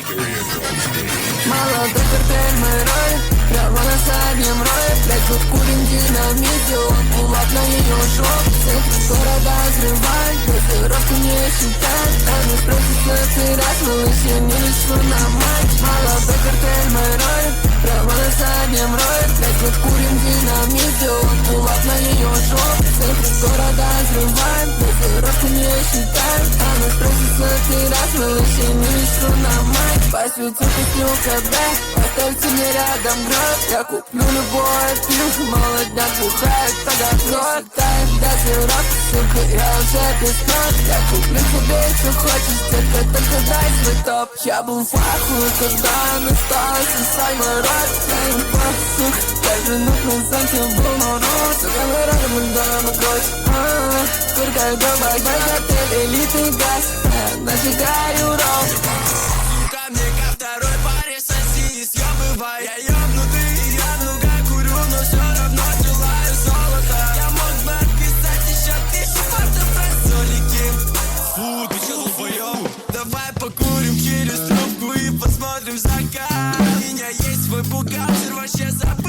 Молодой картель мой рой, прямо на заднем рое. Блять, вот курим динамите, он пулап на ее шоу. Центр города взрывает, дозировку не считает. Она спросит, что ты раз, малыш, я не решу на мать. Молодой картель мой рой, прямо на заднем рое. Блять, вот курим динамите, он пулап на ее шоу. Центр города взрывает, дозировку не считает. Она спросит, что ты раз, малыш, я не решу на мать. Посвяту песню КБ, оставьте мне рядом гроб. Я куплю любое пиво, молодняк бухает под окно. Тает дозировка, сука, я уже без ног. Я куплю тебе, что хочешь, детка, только дай свой топ. Я был в ахуе, когда она стала сосать мой рот. Я им пах, сука, 5 минут назад я был на рот. Сука, мы рядом, мы дома гроздь. Только гроба, я отель, элитный газ. Нажигаю ролл. Мне ко второй паре соси, съебывай. Я ёбнутый, я много курю, но все равно желаю золота. Я мог бы отписать еще 1000 фактов про солики. Фу, ты че долбоёб? Давай покурим через трубку и посмотрим закат. У меня есть свой бухгалтер, вообще забыл.